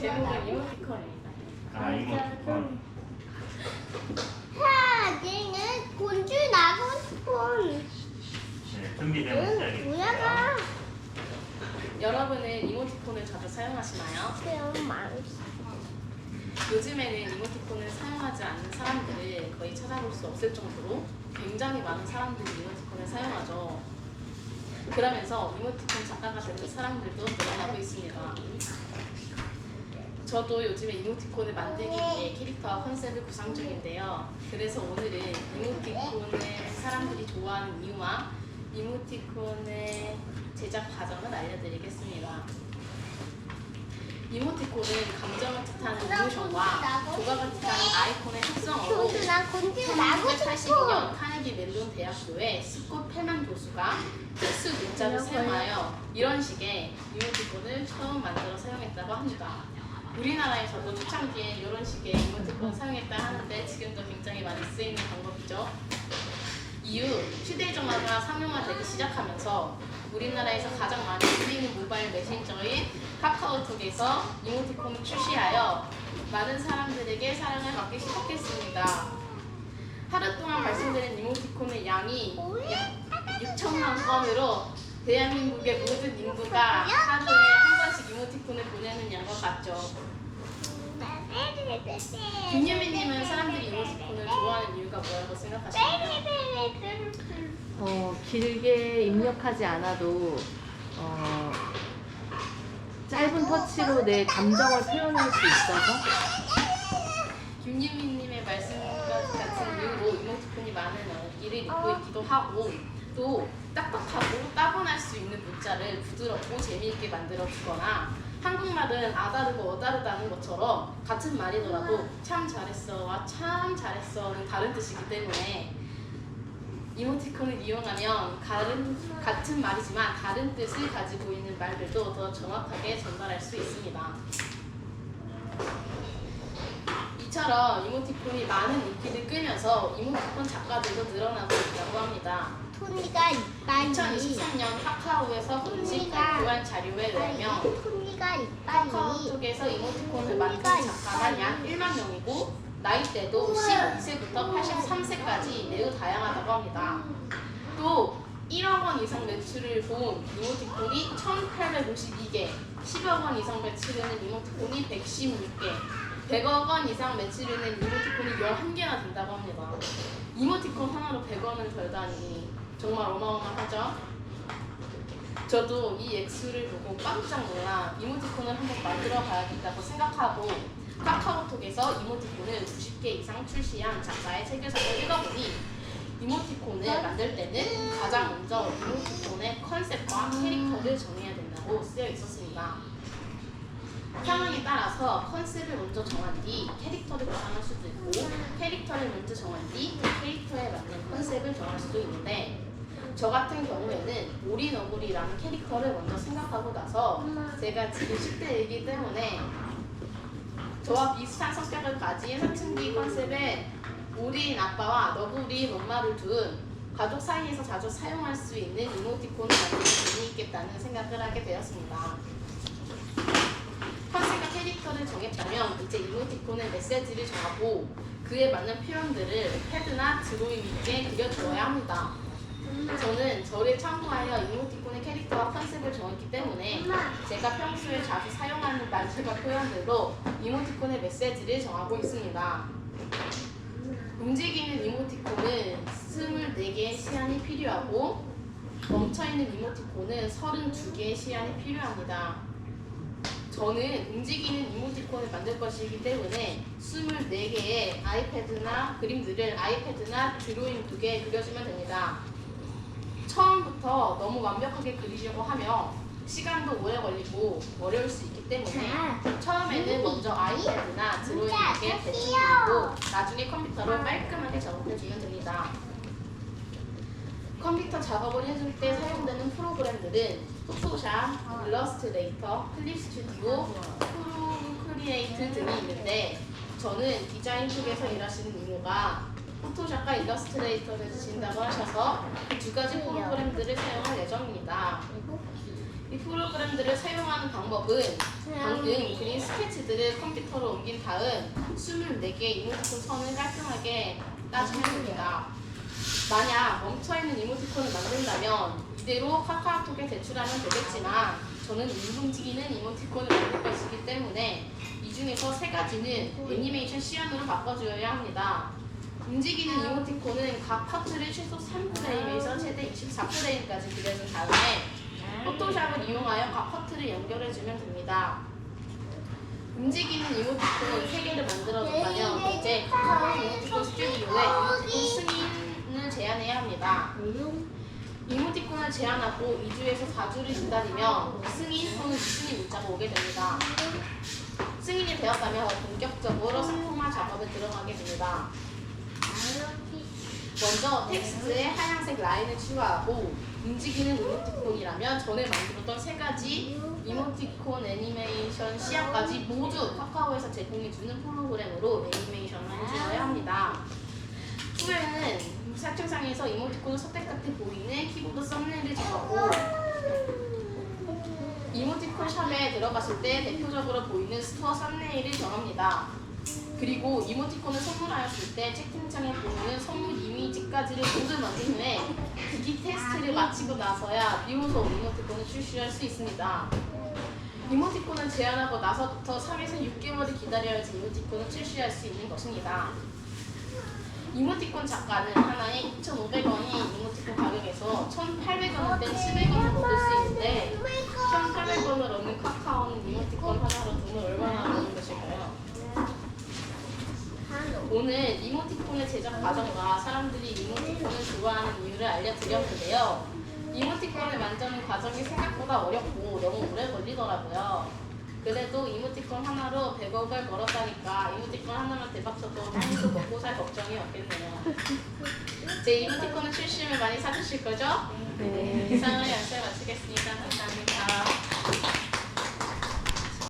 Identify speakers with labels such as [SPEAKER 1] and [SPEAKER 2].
[SPEAKER 1] 제목은 이모티콘입니다.
[SPEAKER 2] 아, 이모티콘.
[SPEAKER 3] 얘는 곤주 나곤.
[SPEAKER 2] 네, 준비되면 시작해주세요.
[SPEAKER 3] 뭐야?
[SPEAKER 1] 여러분은 이모티콘을 자주 사용하시나요?
[SPEAKER 3] 그냥 많이.
[SPEAKER 1] 요즘에는 이모티콘을 사용하지 않는 사람들을 거의 찾아볼 수 없을 정도로 굉장히 많은 사람들이 이모티콘을 사용하죠. 그러면서 이모티콘 작가가 되는 사람들도 늘어나고 있습니다. 저도 요즘에 이모티콘을 만들기 위해 캐릭터와 컨셉을 구상 중인데요. 그래서 오늘은 이모티콘을 사람들이 좋아하는 이유와 이모티콘의 제작 과정을 알려드리겠습니다. 이모티콘은 감정을 뜻하는 이모션과 조각을 뜻하는 아이콘의 특성어로
[SPEAKER 3] 곤주 나고 싶어.
[SPEAKER 1] 1982년 카네기 멜론 대학교의 스콧 펠만 교수가 특수 문자를 사용하여 이런 식의 이모티콘을 처음 만들어 사용했다고 합니다. 우리나라에서도 초창기에 이런 식의 이모티콘을 사용했다 하는데 지금도 굉장히 많이 쓰이는 방법이죠. 이후 휴대전화가 상용화되기 시작하면서 우리나라에서 가장 많이 쓰이는 모바일 메신저인 카카오톡에서 이모티콘을 출시하여 많은 사람들에게 사랑을 받기 시작했습니다. 하루 동안 발송되는 이모티콘의 양이 약 6천만 건으로 대한민국의 모든 인구가 하루에 한 번씩 이모티콘을 보내는 양과 같죠. 김유미님은 사람들이 이모티콘을 좋아하는 이유가 뭐라고 생각하시나요?
[SPEAKER 4] 길게 입력하지 않아도 짧은 터치로 내 감정을 표현할 수 있어서
[SPEAKER 1] 김유미님의 말씀과 같은 이유로 이모티콘이 많은 일을 입고 있기도 하고 또 딱딱하고 따분할 수 있는 문자를 부드럽고 재미있게 만들어 주거나 한국말은 아다르고 어다르다는 것처럼 같은 말이더라도 참 잘했어와 참 잘했어는 다른 뜻이기 때문에 이모티콘을 이용하면 같은 말이지만 다른 뜻을 가지고 있는 말들도 더 정확하게 전달할 수 있습니다. 이처럼 이모티콘이 많은 인기를 끌면서 이모티콘 작가들도 늘어나고 있다고 합니다.
[SPEAKER 3] 토니가 이빨이.
[SPEAKER 1] 2023년 카카오에서 공식 발표한 자료에 의하면
[SPEAKER 3] 토니가 이빨이.
[SPEAKER 1] 카카오톡에서 이모티콘을 만든 작가가 약 1만 명이고 나이대도 12세부터 83세까지 매우 다양하다고 합니다. 또 1억 원 이상 매출을 본 이모티콘이 1,852개, 10억 원 이상 매출을 낸 이모티콘이 116개, 100억 원 이상 매출을 낸 이모티콘이 11개나 된다고 합니다. 이모티콘 하나로 100원을 벌다니 정말 어마어마하죠? 저도 이 액수를 보고 깜짝 놀라 이모티콘을 한번 만들어 봐야겠다고 생각하고 카카오톡에서 이모티콘을 90개 이상 출시한 작가의 세계사를 읽어보니 이모티콘을 만들 때는 가장 먼저 이모티콘의 컨셉과 캐릭터를 정해야 된다고 쓰여 있었습니다. 상황에 따라서 컨셉을 먼저 정한 뒤 캐릭터를 구상할 수도 있고 캐릭터를 먼저 정한 뒤 캐릭터에 맞는 컨셉을 정할 수도 있는데 저 같은 경우에는 오리너구리라는 캐릭터를 먼저 생각하고 나서 제가 지금 10대이기 때문에 저와 비슷한 성격을 가진 사춘기 컨셉의 오리인 아빠와 너구리 엄마를 둔 가족 사이에서 자주 사용할 수 있는 이모티콘을 만들면 재미있겠다는 생각을 하게 되었습니다. 컨셉과 캐릭터를 정했다면 이제 이모티콘의 메시지를 정하고 그에 맞는 표현들을 패드나 드로잉 위에 그려주어야 합니다. 저는 저를 참고하여 이모티콘의 캐릭터와 컨셉을 정했기 때문에 제가 평소에 자주 사용하는 말들과 표현들로 이모티콘의 메시지를 정하고 있습니다. 움직이는 이모티콘은 24개의 시안이 필요하고 멈춰있는 이모티콘은 32개의 시안이 필요합니다. 저는 움직이는 이모티콘을 만들 것이기 때문에 24개의 아이패드나 그림들을 아이패드나 드로잉 2개 그려주면 됩니다. 처음부터 너무 완벽하게 그리려고 하면 시간도 오래 걸리고 어려울 수 있기 때문에 처음에는 먼저 아이패드나 드로잉 2개 대충 그리고 나중에 컴퓨터로 깔끔하게 작업해주면 됩니다. 컴퓨터 작업을 해줄 때 사용되는 프로그램들은 포토샵, 일러스트레이터, 클립 스튜디오, 프로크리에이트 등이 있는데 저는 디자인 쪽에서 일하시는 이모가 포토샵과 일러스트레이터를 쓰신다고 하셔서 그 두 가지 프로그램들을 사용할 예정입니다. 이 프로그램들을 사용하는 방법은 방금 그린 스케치들을 컴퓨터로 옮긴 다음 24개의 이모티콘 선을 깔끔하게 따주면 됩니다. 만약 멈춰있는 이모티콘을 만든다면 이대로 카카오톡에 제출하면 되겠지만 저는 움직이는 이모티콘을 만들 것이기 때문에 이 중에서 3가지는 애니메이션 시연으로 바꿔주어야 합니다. 움직이는 이모티콘은 각 파트를 최소 3프레임에서 최대 24프레임까지 그려준 다음에 포토샵을 이용하여 각 파트를 연결해주면 됩니다. 움직이는 이모티콘 3개를 만들어줬다면 이제 카카오 이모티콘 스튜디오에 이모티콘 승인을 제안해야 합니다. 이모티콘을 제안하고 2주에서 4주를 기다리면 승인 또는 미승인 문자가 오게 됩니다. 승인이 되었다면 본격적으로 상품화 작업에 들어가게 됩니다. 먼저 텍스트에 하얀색 라인을 추가하고 움직이는 이모티콘이라면 전에 만들었던 3가지 이모티콘 애니메이션 시야까지 모두 카카오에서 제공해주는 프로그램으로 애니메이션을 해주어야 합니다. 후에는 설정상에서 이모티콘을 선택 같아 보이는 키보드 썸네일을 정하고 이모티콘 샵에 들어갔을 때 대표적으로 보이는 스토어 썸네일을 정합니다. 그리고 이모티콘을 선물하였을 때 채팅창에 보이는 선물 이미지까지를 모두 만든 후에 기기 테스트를 마치고 나서야 비로소 이모티콘을 출시할 수 있습니다. 이모티콘을 제안하고 나서부터 3에서 6개월을 기다려야지 이모티콘을 출시할 수 있는 것입니다. 이모티콘 작가는 하나에 2,500원인 이모티콘 가격에서 1,800원일 땐 700원을 얻을 수 있는데 1,800원을 얻는 카카오는 이모티콘 하나로 돈을 얼마나 버는 것일까요? 오늘 이모티콘의 제작 과정과 사람들이 이모티콘을 좋아하는 이유를 알려드렸는데요. 이모티콘을 만드는 과정이 생각보다 어렵고 너무 오래 걸리더라고요. 그래도 이모티콘 하나로 100억을 벌었다니까 이모티콘 하나만 대박쳐도 한도 먹고 살 걱정이 없겠네요. 제 이모티콘을 출시하면 많이 사주실 거죠?
[SPEAKER 4] 네.
[SPEAKER 1] 이상으로 연설 마치겠습니다.